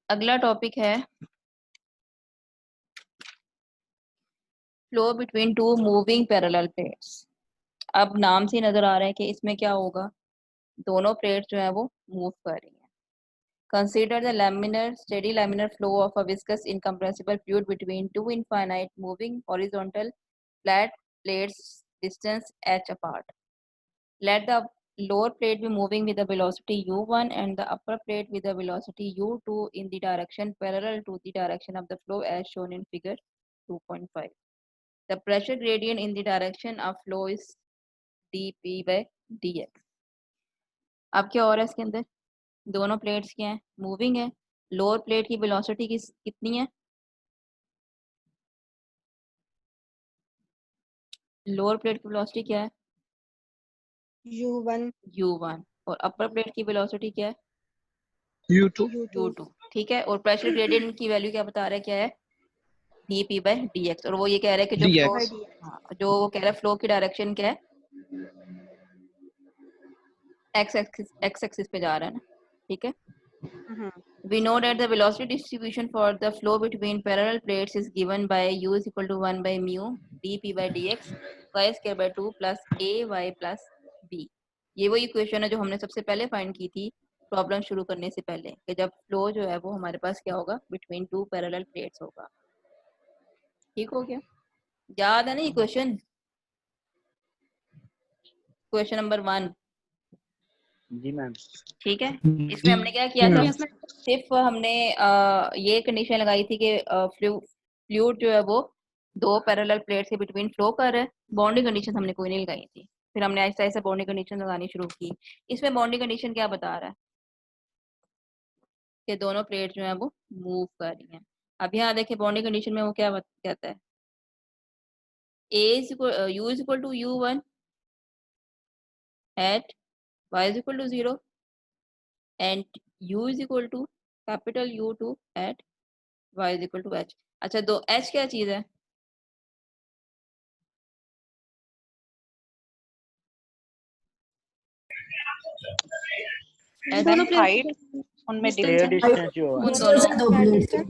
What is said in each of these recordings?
अगला टॉपिक है flow between two moving parallel plates. अब नाम से नजर आ रहा है कि इसमें क्या होगा, दोनों प्लेट्स जो है वो मूव कर रही हैं। Consider the laminar steady laminar flow of a viscous incompressible fluid between two infinite moving horizontal flat plates distance h apart. Let the lower plate be moving with the velocity u1 and the upper plate with the velocity u2 in the direction parallel to the direction of the flow as shown in figure 2.5. The pressure gradient in the direction of flow is dp by dx. अब क्या हो रहा है इसके अंदर, दोनों plates क्या हैं, मूविंग है। लोअर प्लेट की वेलोसिटी कितनी है, लोअर प्लेट की वेलोसिटी क्या है, u1 और अपर प्लेट की वेलोसिटी क्या है, u2। ठीक है, और प्रेशर ग्रेडियंट की वैल्यू क्या बता रहा है, क्या है, dp by dx। और वो ये कह रहा है कि जो फ्लो, हाँ, जो वो कह रहा है फ्लो की डायरेक्शन क्या है, x एक्सिस पे जा रहा है ना। ठीक है, we know that the velocity distribution for the flow between parallel plates is given by u is equal to 1 by mu dp by dx y square by 2 plus a y plus b। ये वही equation है जो हमने सबसे पहले find की थी problem शुरू करने से पहले, कि जब फ्लो जो है वो हमारे पास क्या होगा, बिटवीन टू पैरेलल प्लेट्स होगा। ठीक हो गया, याद है ना ये क्वेश्चन, क्वेश्चन नंबर 1। जी मैम। ठीक है, इसमें हमने क्या किया था, सिर्फ हमने ये कंडीशन लगाई थी कि फ्लूइड जो है वो दो पैरेलल प्लेट्स के बिटवीन फ्लो कर रहा है। बाउंड्री कंडीशन हमने कोई नहीं लगाई थी, फिर हमने ऐसा ऐसा बाउंड्री कंडीशन लगानी शुरू की। इसमें बाउंड्री कंडीशन क्या बता रहा है कि दोनों प्लेट जो है वो मूव कर रही हैं। अब यहाँ देखिए बाउंड्री कंडीशन में वो क्या कहता है, u is equal to u1 at y is equal to 0 and u is equal to capital U2 at y is equal to h। अच्छा, दो h क्या चीज है, हाइट उनमें डिस्टेंस जो है,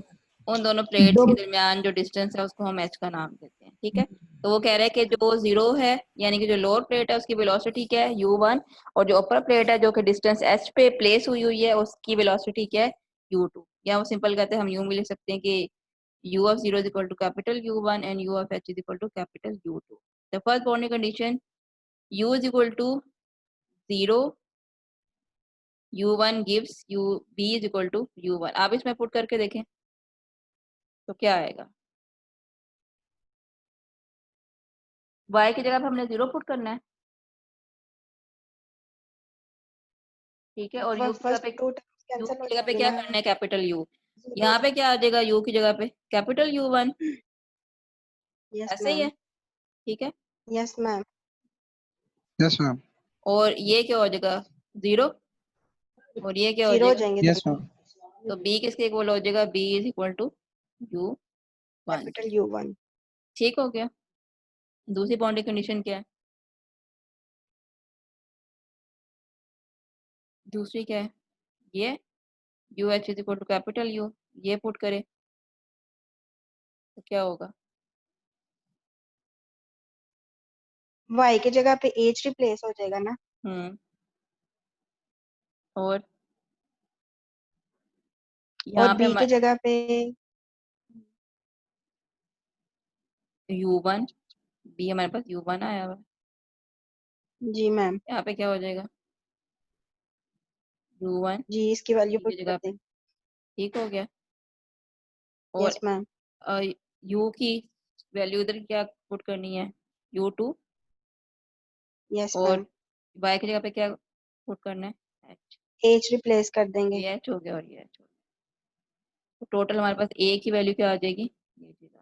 उन दोनों प्लेट्स के दरमियान जो डिस्टेंस है उसको हम h का नाम देते हैं। ठीक है, तो वो कह रहे हैं कि जो 0 है यानी कि जो लोअर प्लेट है उसकी वेलोसिटी क्या है u1, और जो अपर प्लेट है जो कि डिस्टेंस h पे प्लेस हुई हुई है उसकी वेलोसिटी क्या है u2। या वो सिंपल कहते हैं, हम यूं भी लिख सकते हैं कि u of 0 is equal to capital U1 and u of h is equal to capital U2. The first boundary condition, u is equal to 0, u1 gives b is equal to u1। आप इसमें put करके देखें तो क्या आएगा, y की जगह पे हमने 0 पुट करना है। ठीक है, और u की जगह पे क्या करना है, कैपिटल U। यहाँ पे क्या आ जाएगा, u की जगह पे कैपिटल U1। ऐसे ही है, ठीक है, यस मैम। और ये क्या हो जाएगा 0, और ये क्या हो जाएगा, यस मैम। तो b किसके इक्वल हो जाएगा, b is equal to u1। Capital U1। ठीक हो गया। दूसरी बाउंड्री कंडीशन क्या है, दूसरी क्या है, ये u h is equal to capital U, ये पुट करें तो क्या होगा, y की जगह पे h रिप्लेस हो जाएगा ना। और और यहाँ पे b की जगह पे u1, b हमारे पास u1 आया हुआ, जी मैम। यहाँ पे क्या हो जाएगा u1 जी इसकी वैल्यू b पुट की कर जगह पे। दें। ठीक हो गया, और यस मैम। u की वैल्यू इधर क्या पुट करनी है u2, यस और मैम। y की जगह पे क्या पुट करना है h, h रिप्लेस कर देंगे। ये h हो गया और ये h हो गया, तो टोटल हमारे पास a की वैल्यू क्या आ जाएगी, ये चीज आ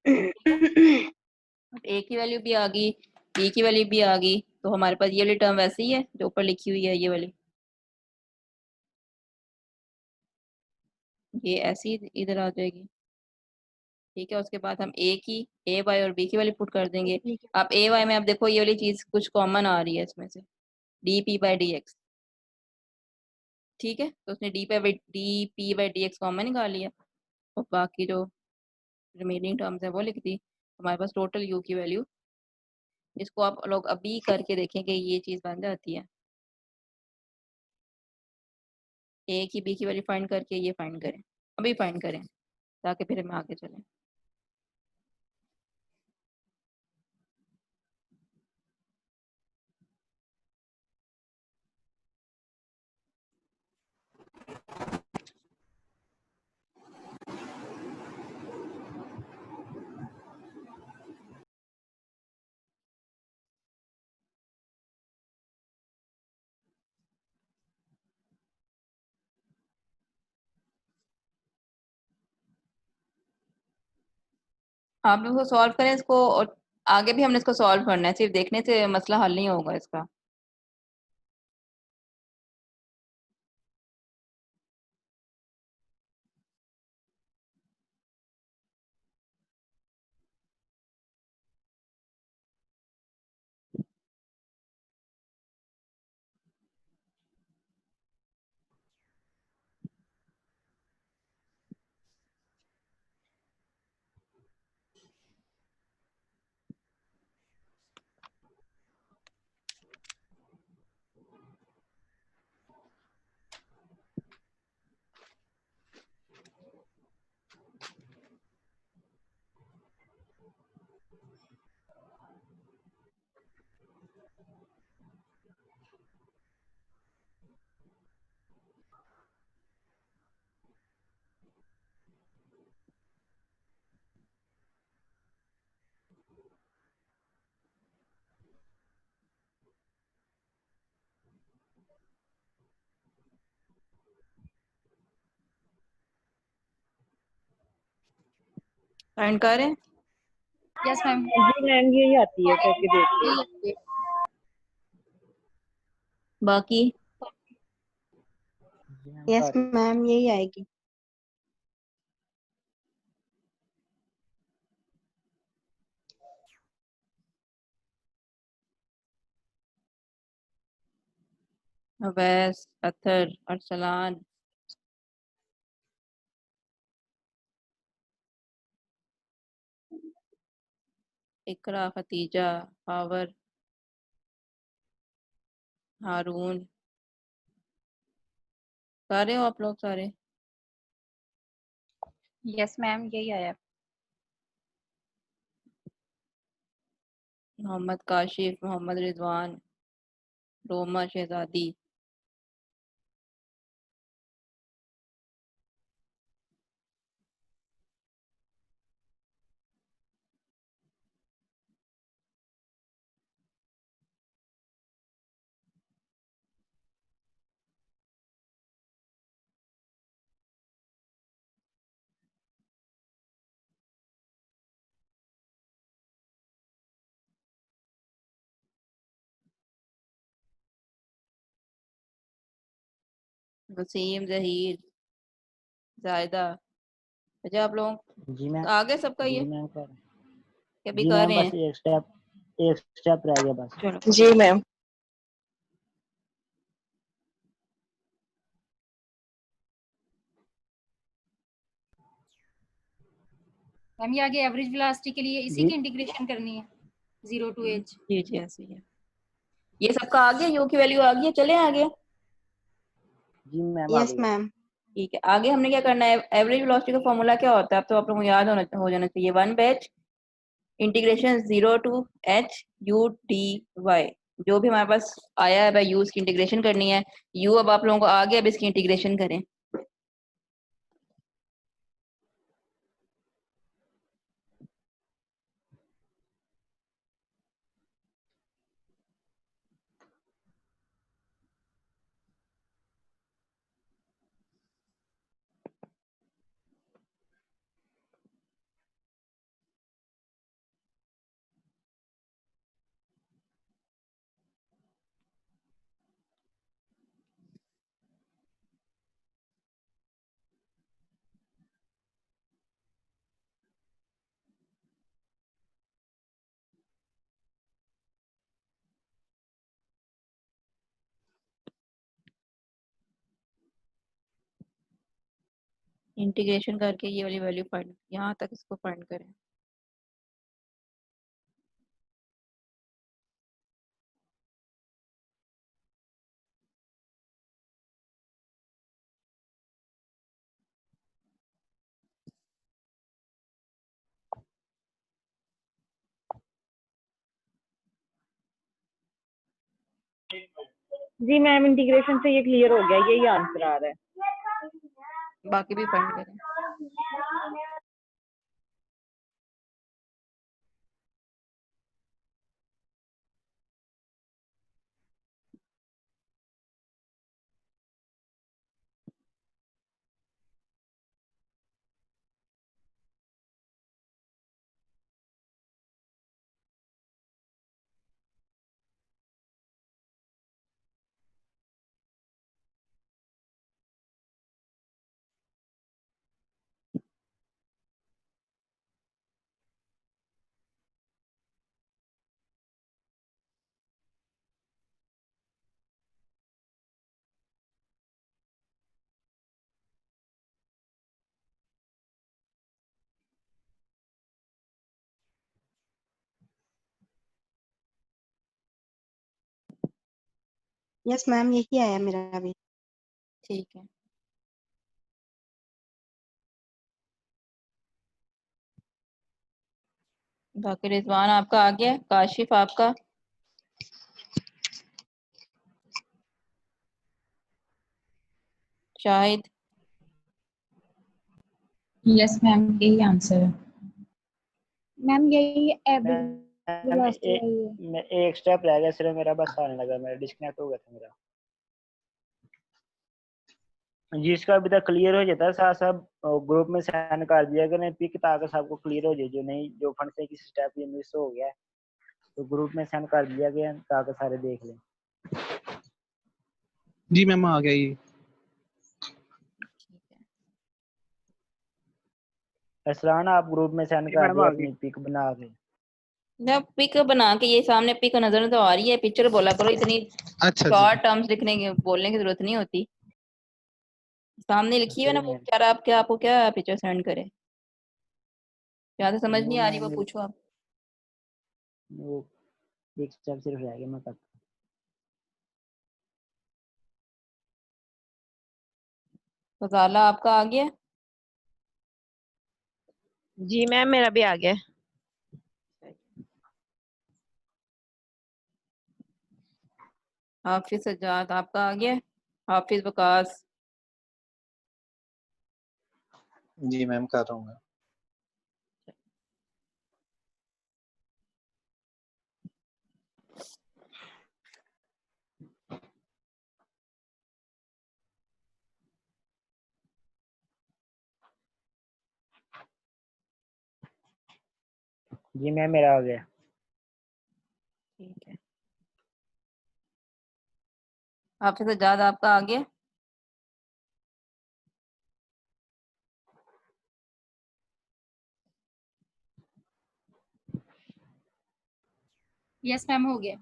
मैम ए की वैल्यू भी आ गई, बी की वैल्यू भी आ गई, तो हमारे पास ये वाली टर्म वैसे ही है जो ऊपर लिखी हुई है, ये वाली, ये ऐसी इधर आ जाएगी। ठीक है, उसके बाद हम ए वाई और बी की वैल्यू पुट कर देंगे। अब ए वाई में आप देखो ये वाली चीज कुछ कॉमन आ रही है इसमें से, D P by D x. ठीक है, तो उसने D P by D x common निकाल लिया और बाकी जो रिमेनिंग टर्म्स है वो लिख दी। हमारे पास टोटल यू की वैल्यू, इसको आप लोग अभी करके देखें कि ये चीज़ बन जाती है। ए की बी की वैल्यू फाइंड करके ये फाइंड करें, अभी फाइंड करें ताकि फिर हम आगे चलें। आप लोग इसको सॉल्व करें इसको, और आगे भी हमने इसको सॉल्व करना है, सिर्फ देखने से मसला हल नहीं होगा इसका। फाइंड करें। Yes ma'am. जी मैम यही आती है, करके देखते हैं। बाकी जी मैम यस कर रहे हैं। मैम यही आएगी। अवैस, अतर, अरसलान, इकरा, खतीजा, हावर, हारून, सारे हो आप लोग सारे? यस मैम यही आया। मोहम्मद काशिफ, मोहम्मद रिजवान, रोमा शहजादी, वसीम, जहीर, जायदा। अच्छा आप लोग जी मैम। आगे सबका जी ये मैम कर रहे हैं। क्या भी जी कर मैम रहे बस हैं? एक स्टेप रह गया बस। चलो जी मैम। मैम ये आगे एवरेज वेलोसिटी के लिए इसी जी की इंटीग्रेशन करनी है 0 to h। जी जी ऐसे ही है। ये सबका आ गया, यू की वैल्यू आ गई है, चले आगे। जी मैम आ यस गई है। मैम। ठीक है, आगे हमने क्या करना है, एवरेज वेलोसिटी का फॉर्मूला क्या होता है, अब तो आप लोगों को याद हो जाना चाहिए, one batch integration 0 to h u dy। जो भी हमारे पास आया है भाई, यू इसकी इंटीग्रेशन करनी है। यू अब आप लोगों को आ गया, अब इसकी इंटीग्रेशन करें। इंटीग्रेशन करके ये वाली वैल्यू फाइंड, यहाँ तक इसको फाइंड करें। जी मैम इंटीग्रेशन से ये क्लियर हो गया, यही आंसर आ रहा है। बाकी भी फाइंड करें। यस मैम, यही आया मेरा भी। ठीक है, बाकी रिजवान आपका आ गया, काशिफ आपका, शाहिद, यस मैम, यही आंसर है मैम, यही एवरेज मैम वेलोसिटी है ये। मैं एक स्टेप रह गया सिर्फ मेरा, बस आने लगा, मेरा डिस्कनेक्ट हो गया था मेरा। जिसका अभी तक क्लियर हो जाता है साथ साथ ग्रुप में सेंड कर दिया करें पिक, ताकि सबको क्लियर हो जाए, जो नहीं जो फंड से किसी स्टेप ये मिस हो गया है, तो ग्रुप में सेंड कर दिया गया ताकि सारे देख लें। जी मैम आ गया ये। ठीक है। असलान आप ग्रुप में सेंड जी कर मैम दे आ अपनी गई। पिक बना के। जब पिक बना के ये सामने पिक नजर तो आ रही है, पिक्चर बोला करो, इतनी अच्छा जी। शॉर्ट टर्म्स लिखने की बोलने की जरूरत नहीं होती। सामने लिखी है ना वो, मैम क्या आप क्या आपको क्या पिक्चर सेंड करे, ज्यादा समझ नहीं वो आ रही वो मैम पूछो आप। वो एक स्टेप सिर्फ रह गया, मैं करता फजाला आपका आ गया, जी मैम मेरा भी आ गया। हाफिज सज्जाद आपका आ गया, हाफिज वकास, जी मैम कर रहा हूँ मैं। जी मैम मेरा आ गया। ठीक है, हाफिज सज्जाद आपका आ गया, यस मैम, हो गया।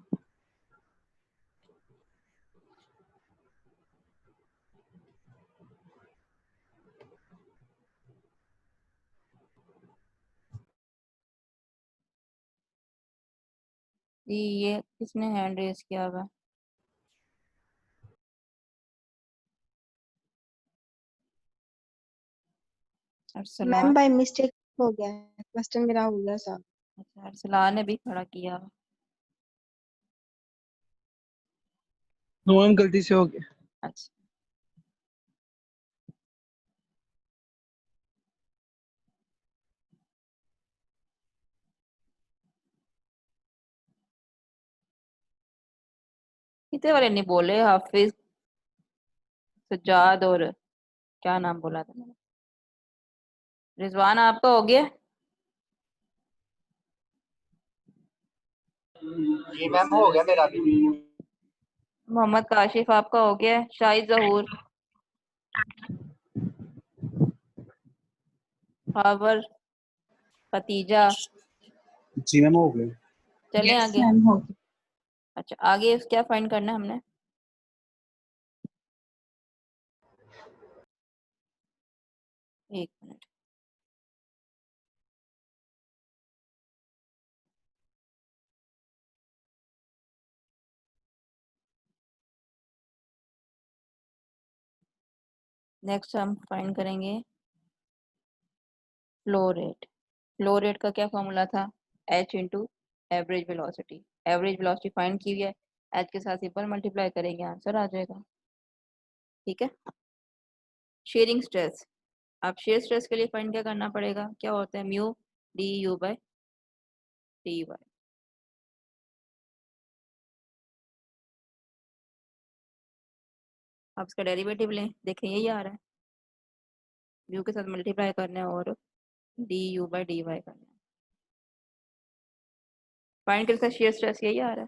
जी ये किसने हैंड रेज किया हुआ, अरसलान। मैम बाय मिस्टेक हो गया है, क्वेश्चन मेरा हो गया सर। अच्छा, अरसलान ने भी खड़ा किया हुआ। नो मैम गलती से हो गया। अच्छा, कितने वाले नहीं बोले, हाफिज सज्जाद और क्या नाम बोला था मैंने, रिजवान आपका हो गया, जी मैम हो गया मेरा भी। मोहम्मद काशिफ आपका हो गया, शाहिद जहूर, हावर, खतीजा, जी मैम हो गया। चलें यस आगे। मैम, हो गया। अच्छा, आगे क्या फाइंड करना है हमने, एक मिनट, नेक्स्ट हम फाइंड करेंगे फ्लो रेट। फ्लो रेट का क्या फॉर्मूला था? h into average velocity. Average velocity find की हुई है, h के साथ सिंपल मल्टीप्लाई करेंगे, आंसर आ जाएगा। ठीक है। शेयरिंग स्ट्रेस, अब शेयर स्ट्रेस के लिए फाइंड क्या करना पड़ेगा? क्या होता है? Mu d u by d y. अब इसका डेरिवेटिव लें, देखें यही आ रहा है, म्यू के साथ मल्टीप्लाई करना है और d u by d y करना है। फाइंड कर शेयर स्ट्रेस यही आ रहा है।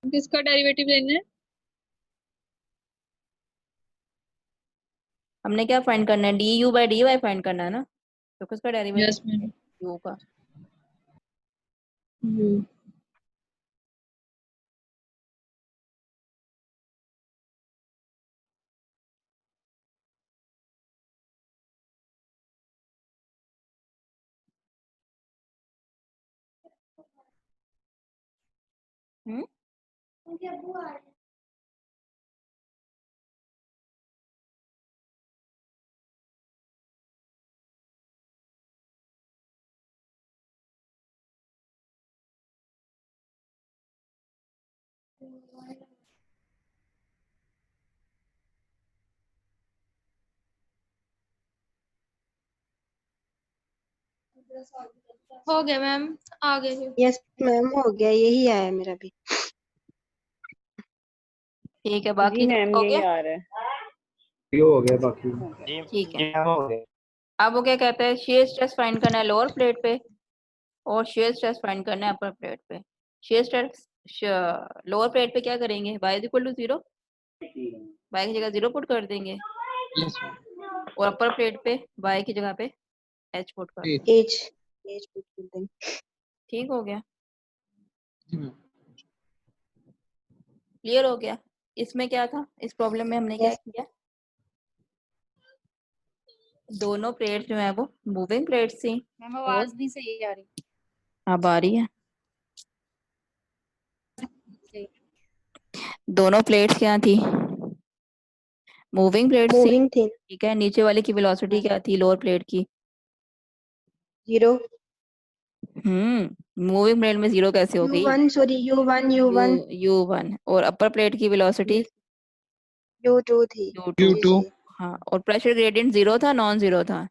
किसका डेरिवेटिव लेना है? हमने क्या फाइंड करना है? D u by d y find करना है ना, तो किसका डेरिवेटिव? Yes ma'am. यू का। यू। हम्म, हो गया मैम, आ गए। यस मैम हो गया, यही आया मेरा भी। ठीक है, जी बाकी मैम हो यही गया। आ रहा है। ये हो गया बाकी। जी ठीक है। जी मैम हो गए। अब वो क्या कहता है? शेयर स्ट्रेस फाइंड करना है लोअर प्लेट पे और शेयर स्ट्रेस फाइंड करना है अपर प्लेट पे। शेयर स्ट्रेस लोअर प्लेट पे क्या करेंगे? y is equal to 0, y की जगह 0 पुट कर देंगे, यस मैम। और अपर प्लेट पे y की जगह पे h पुट कर देंगे। एज एज पुट कर देंगे। ठीक हो गया? जी मैम। क्लियर हो गया? इसमें क्या था? इस प्रॉब्लम में हमने क्या यस किया? दोनों प्लेट जो है वो मूविंग प्लेट्स थी। मैम आवाज नहीं सही आ रही। अब आ रही है। दोनों प्लेट्स क्या थी? मूविंग प्लेट्स थी। मूविंग थी। ठीक है। नीचे वाले की वेलोसिटी क्या थी लोअर प्लेट की? 0 मूविंग प्लेट में 0 कैसे हो गई? U1 sorry U1 U1 U1। और अपर प्लेट की वेलोसिटी U2 थी। U2। जी U2। जी। हाँ, और प्रेशर ग्रेडियंट 0 था, नॉन 0 था?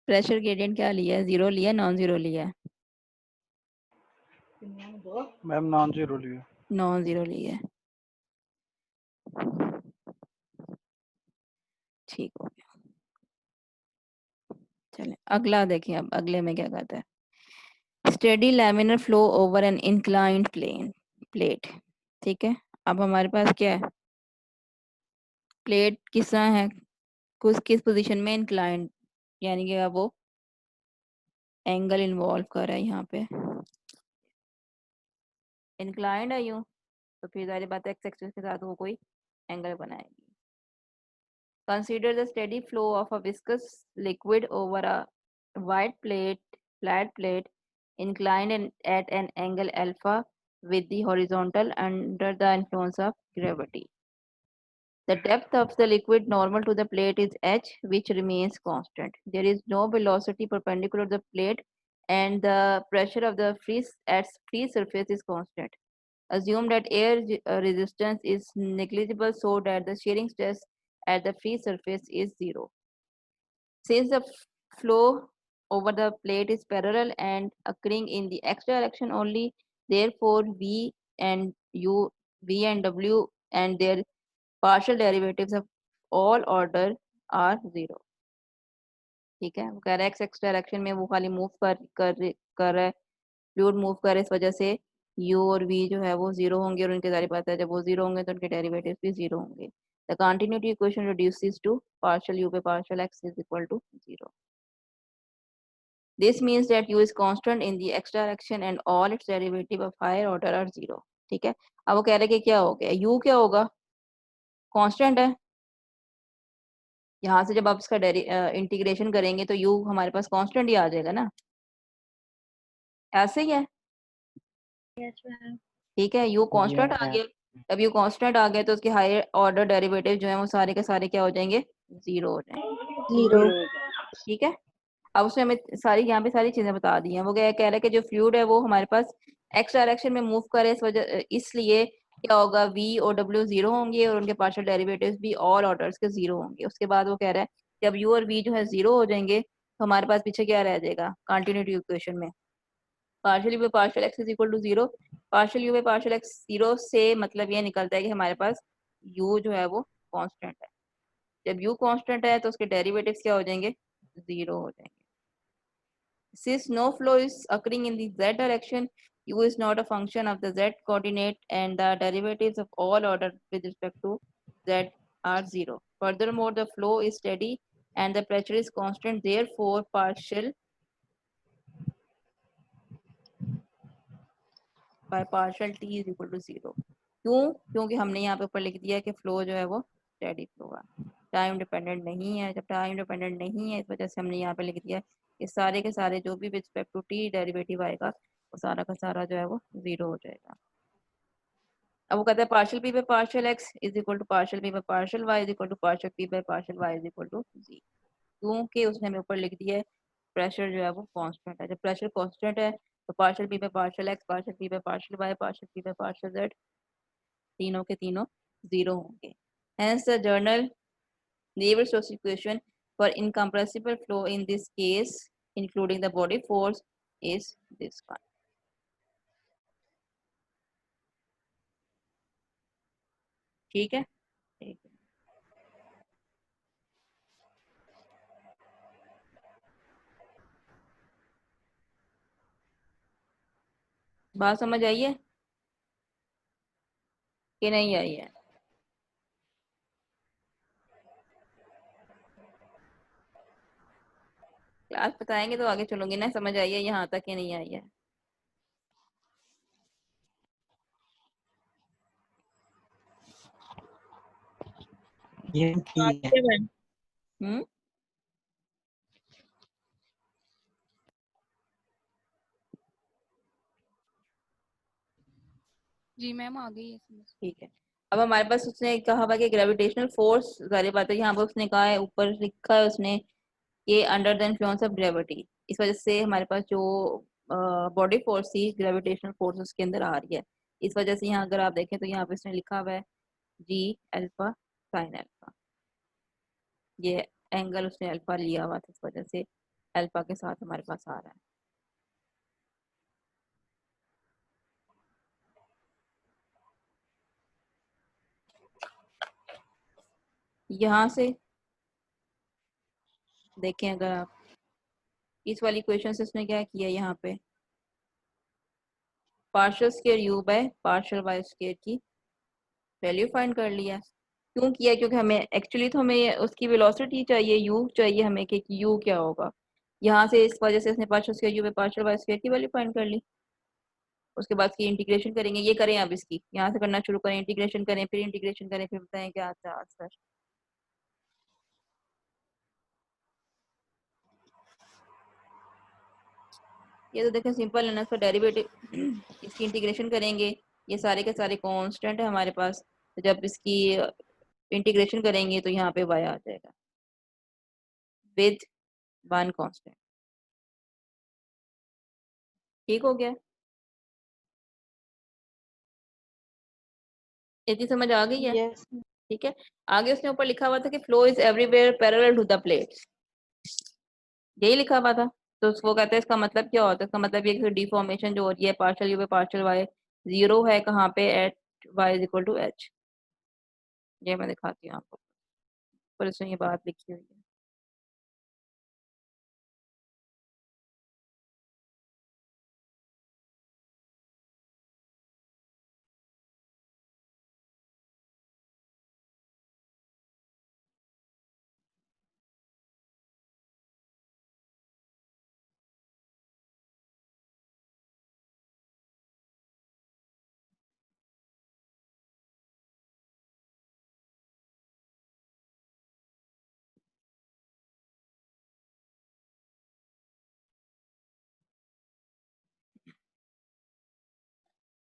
प्रेशर ग्रेडियंट क्या लिया है? 0 लिया, नॉन 0 लिया? मैम नॉन जीरो लिया। नॉन 0 लिया। ठीक हो गया। चलें अगला देखें। अब अगले में क्या कहता है? Steady laminar flow over an inclined plate. ठीक है। अब हमारे पास क्या है? प्लेट किस तरह है? किस पोजीशन में इंक्लाइंड, यानी कि वो एंगल इन्वॉल्व कर रहा है यहाँ पे। इंक्लाइंड है यूं, तो फिर सारी बात एक्स एक्सिस के साथ वो कोई एंगल बनाएगी। Consider the steady flow of a viscous liquid over a flat plate, inclined at an angle alpha with the horizontal under the influence of gravity. The depth of the liquid normal to the plate is h, which remains constant. There is no velocity perpendicular to the plate, and the pressure of the free surface is constant. Assume that air resistance is negligible so that the shearing stress at the free surface is 0. Since the flow over the plate is parallel and occurring in the x direction only, therefore V and U V and W and their partial derivatives of all order are 0। ठीक है, वो कह रहा है x direction में वो खाली move कर रहा है, फ्लूइड मूव कर रहा है, इस वजह से u और v जो है वो 0 होंगे, और उनके जारी बात है जब वो 0 होंगे तो उनके डेरिवेटिव्स भी 0 होंगे। The continuity equation reduces to partial u by partial x is equal to 0। This means that u is constant in the x direction and all its derivative of higher order are 0। ठीक है, अब वो कह रहे हैं कि क्या हो गया, u क्या होगा, कांस्टेंट है। यहाँ से जब आप इसका इंटीग्रेशन करेंगे तो u हमारे पास कांस्टेंट ही आ जाएगा ना, ऐसे ही है। ठीक है, u कांस्टेंट आ गया, अब u कांस्टेंट आ गया तो उसके हायर ऑर्डर डेरिवेटिव जो है वो सारे के सारे क्या हो जाएंगे, 0 हो जाएंगे। 0। ठीक है, अब उसने हमें सारी यहाँ पे सारी चीजें बता दी हैं। वो क्या कह रहा है कि जो फ्लूइड है वो हमारे पास एक्स डायरेक्शन में मूव करे, इस वजह इसलिए क्या होगा, v और w 0 होंगे और उनके पार्शियल डेरिवेटिव्स भी ऑल ऑर्डर्स के 0 होंगे। उसके बाद वो कह रहा है जब u और v जो है 0 हो जाएंगे तो हमारे पास पीछे क्या रह जाएगा, कंटिन्यूटी इक्वेशन में partial u by partial x is equal to 0। Partial u by partial x 0 से मतलब ये निकलता है कि हमारे पास u जो है वो कांस्टेंट है। जब u कांस्टेंट है तो उसके डेरिवेटिव्स क्या हो जाएंगे, 0 हो जाएंगे। Since no flow is occurring in the z direction, u is not a function of the z coordinate and the derivatives of all order with respect to z are 0। Furthermore, the flow is steady and the pressure is constant, therefore partial by partial t is equal to 0। क्यों, क्योंकि हमने यहाँ पे ऊपर लिख दिया है कि फ्लो जो है वो स्टेडी फ्लो है, टाइम डिपेंडेंट नहीं है। जब टाइम डिपेंडेंट नहीं है इस वजह से हमने यहाँ पे लिख दिया है कि सारे के सारे जो भी with respect to t derivative आएगा वो सारा का सारा जो है वो 0 हो जाएगा। अब वो कहता है partial P by partial X is equal to partial P by partial Y is equal to partial P by partial Y is equal to G. क्योंकि उसने हमें ऊपर लिख दिया है प्रेशर जो है वो कांस्टेंट है। जब प्रेशर कांस्टेंट है तो partial P by partial x, partial P by partial y, partial P by partial z तीनों के तीनों 0 होंगे। Hence the journal Navier-Stokes equation for incompressible flow in this case including the body force is this one। ठीक है, ठीक है। बात समझ आई है कि नहीं आई है? क्लास बताएंगे तो आगे चलूंगी ना, समझ आई है यहाँ तक कि नहीं आई है? ये ठीक है। हम्म, जी मैम आ गई है समझ। ठीक है। अब हमारे पास उसने कहा हुआ कि ग्रेविटेशनल फोर्स, सारी बातें यहाँ पर उसने कहा है, ऊपर लिखा है उसने ये under the influence of gravity, इस वजह से हमारे पास जो बॉडी फोर्स थी ग्रेविटेशनल फोर्स उसके अंदर आ रही है। इस वजह से यहाँ अगर आप देखें तो यहाँ पे इसने लिखा हुआ है जी अल्फा साइन अल्फा, ये एंगल उसने अल्फा लिया हुआ था इस वजह से अल्फा के साथ हमारे पास आ रहा है। यहाँ से देखें अगर आप इस वाली क्वेश्चन से उसने क्या किया, यहाँ पे partial square u by partial Y square की वैल्यू फाइंड कर लिया। क्यों किया, क्योंकि हमें एक्चुअली तो हमें उसकी वेलोसिटी चाहिए, u चाहिए हमें कि u क्या होगा। यहाँ से इस वजह से इसने partial square u by partial Y square की वैल्यू फाइंड कर ली। उसके बाद की इंटीग्रेशन करेंगे, ये करें अब इसकी यहाँ से करना शुरू करें, इंटीग्रेशन करें फिर इंटीग्रेशन करें फिर बताएं क्या आता है आंसर। ये तो देखें सिंपल है ना, इसका डेरिवेटिव इसकी इंटीग्रेशन करेंगे, ये सारे के सारे कांस्टेंट है हमारे पास, तो जब इसकी इंटीग्रेशन करेंगे तो यहाँ पे y आ जाएगा विद 1 कांस्टेंट। ठीक हो गया, इतनी समझ आ गई है? यस। ठीक है, आगे उसने ऊपर लिखा हुआ था कि flow is everywhere parallel to the plates, यही लिखा हुआ था। तो वो कहते हैं इसका मतलब क्या होता है, इसका मतलब ये कि डिफॉर्मेशन जो हो रही है partial u by partial y 0 है कहाँ पे, at y is equal to h। ये मैं दिखाती हूँ आपको, पर इसमें ये बात लिखी हुई है।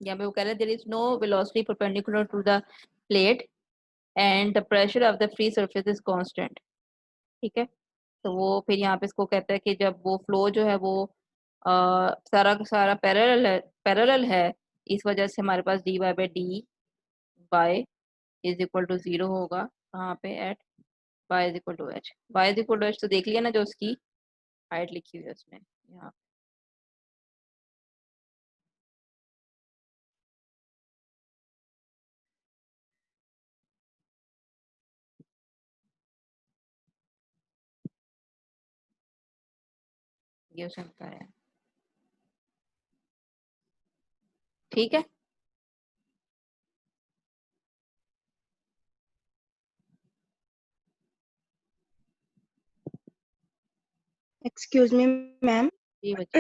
यहाँ पे वो कह रहे हैं there is no velocity perpendicular to the plate and the pressure of the free surface is constant. ठीक है, तो वो फिर यहाँ पे इसको कहता है कि जब वो फ्लो जो है वो सारा का सारा पैरेलल है, इस वजह से हमारे पास dy by D Y is equal to 0 होगा। कहाँ पे at y is equal to h। y is equal to h तो देख लिया ना, जो उसकी हाइट लिखी हुई है उसमें यहाँ। ये उसने बताया। ठीक है, एक्सक्यूज मी मैम, ये बच्चे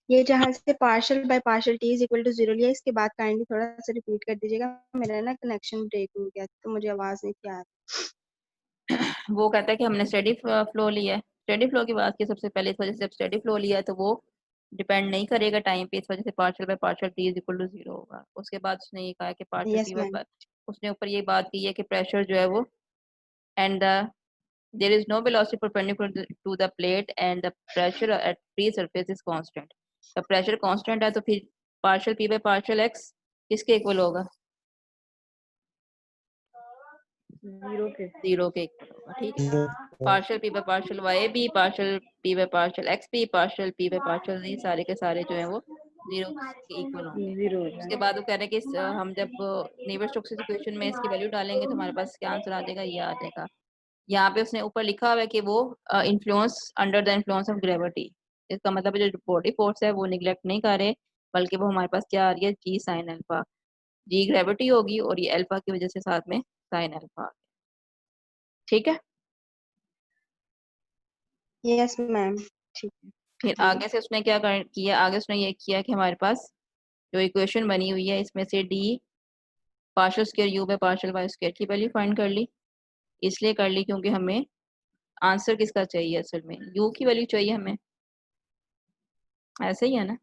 ये जहाँ से partial by partial T is equal to 0 लिया, इसके बाद काइंडली थोड़ा सा रिपीट कर दीजिएगा। मेरा ना कनेक्शन ब्रेक हो गया तो मुझे आवाज नहीं थी आ रही। वो कहता है कि हमने स्टेडी फ्लो लिया है। स्टेडी फ्लो की बात की सबसे पहले, इस वजह से जब स्टेडी फ्लो लिया है तो वो डिपेंड नहीं करेगा टाइम पे, इस वजह से partial by partial T is equal to 0 होगा। उसके बाद उसने ये कहा कि partial S T ma'am. By, उसने ऊपर ये बात की है कि प्रेशर जो है वो and the there is no velocity perpendicular to the plate and the pressure at free surface is constant। तो प्रेशर कांस्टेंट है तो फिर partial P by partial X किसके इक्वल होगा? 0 के। 0 के इक्वल होगा। ठीक है, partial P by partial Y भी, partial P by partial X भी, partial P by partial G, सारे के सारे जो है वो 0 के इक्वल होंगे। 0 हो उसके जाए। बाद वो कह रहे हैं कि हम जब नेवर-स्टोक्स इक्वेशन में इसकी वैल्यू डालेंगे तो हमारे पास क्या आंसर आ जाएगा, ये आ जाएगा। यहाँ पे उसने ऊपर लिखा हुआ है कि वो influence under the influence of gravity. इसका मतलब है जो बॉडी फोर्स है वो निगलेक्ट नहीं कर रहे, बल्कि वो हमारे पास क्या आ रही है, जी साइन अल्फा। जी ग्रेविटी होगी और ये अल्फा की वजह से साथ में साइन अल्फा। ठीक है, यस मैम, ठीक है। फिर आगे से उसने क्या किया, आगे उसने ये किया कि हमारे पास जो इक्वेशन बनी हुई है इसमें से D partial square U by partial Y square की वैल्यू फाइंड कर ली। इसलिए कर ली क्योंकि हमें आंसर किसका चाहिए, असल में यू की वैल्यू चाहिए हमें, ऐसे ही है ना।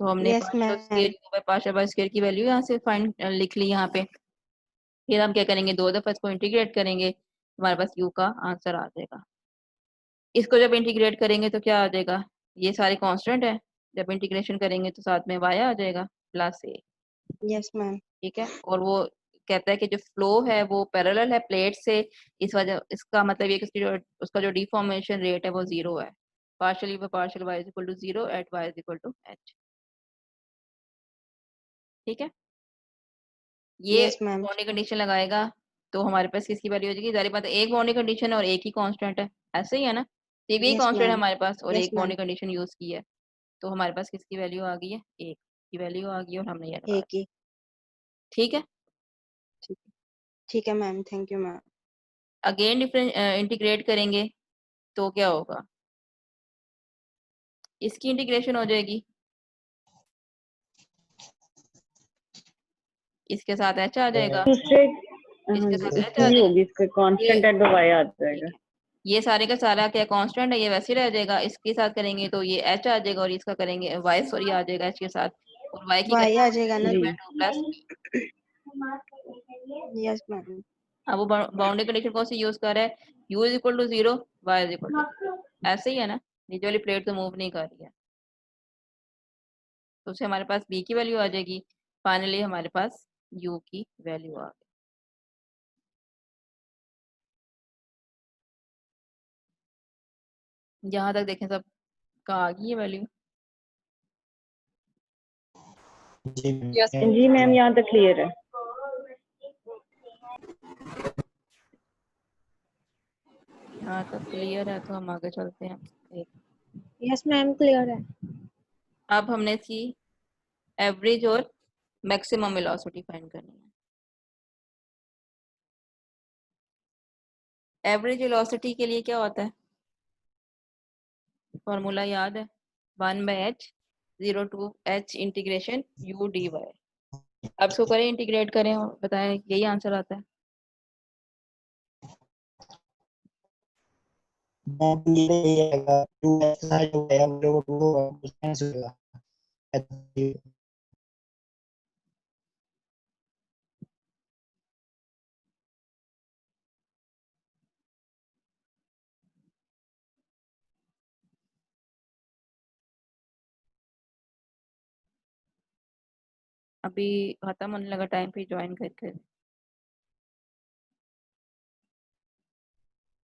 तो हमने S partial square ma'am. U by partial Y square की वैल्यू यहाँ से फाइंड लिख ली यहाँ पे। फिर हम क्या करेंगे, दो दफा इसको इंटीग्रेट करेंगे, हमारे पास यू का आंसर आ जाएगा। इसको जब इंटीग्रेट करेंगे तो क्या आ जाएगा, ये सारे कांस्टेंट है, जब इंटीग्रेशन करेंगे तो साथ में वाई आ जाएगा प्लस ए। Yes ma'am. ठीक है, और वो कहता है कि जो फ्लो है वो पैरेलल है प्लेट से, इस वजह इसका मतलब ये कि उसका जो डिफॉर्मेशन रेट है वो 0 है। Partial by partial Y is equal to 0 at Y is equal to H. ठीक है, ये यस मैम। बाउंड्री कंडीशन लगाएगा तो हमारे पास किसकी वैल्यू हो जाएगी, जारी बात है एक बाउंड्री कंडीशन है और एक ही कांस्टेंट है, ऐसे ही है ना। तो एक ही यस कांस्टेंट है मैम। हमारे पास और यस एक मैम। बाउंड्री कंडीशन यूज की है, तो हमारे पास किसकी वैल्यू आ गई है, एक की वैल्यू आ गई और हमने ये लगा एक दी। ही। ठीक है, ठीक है। ठीक है ma'am, thank you ma'am. Again different integrate करेंगे तो क्या होगा, इसकी इंटीग्रेशन हो जाएगी, इसके साथ एच आ जाएगा, दूसरे हाँ इसके जी, साथ एच उसकी आ भी जाएगा। होगी, इसका ये कांस्टेंट है तो y आ ठीक जाएगा। है, ये सारे का सारा क्या कांस्टेंट है, ये वैसे ही रह जाएगा। इसके साथ करेंगे तो ये एच आ जाएगा और इसका करेंगे वाई, सॉरी आ जाएगा एच के साथ, और वाई की वाई आ करेंगे जाएगा ना। जी। 2 प्लस। Yes ma'am. अब वो बाउंड्री कंडीशन कौन सी यूज कर रहा है, u is equal to 0 Y is equal to 0, ऐसे ही है ना। नीचे वाली प्लेट तो मूव नहीं कर रही है, तो उससे हमारे पास b की वैल्यू आ जाएगी। फाइनली हमारे पास u की वैल्यू आ गई। यहाँ तक देखें सब का आ गई है वैल्यू। जी Yes. जी मैम यहाँ तक क्लियर है। यहाँ तक क्लियर है तो हम आगे चलते हैं। यस मैम क्लियर है। अब हमने इसकी एवरेज और मैक्सिमम वेलोसिटी फाइंड करनी है। एवरेज वेलोसिटी के लिए क्या होता है, फॉर्मूला याद है, 1/h 0 to h integration u dy। अब इसको करें, इंटीग्रेट करें और बताएं, यही आंसर आता है। मैम ये आएगा 2x जो है वो 2 होगा उसमें होगा। अभी खत्म होने लगा टाइम, पे ज्वाइन करके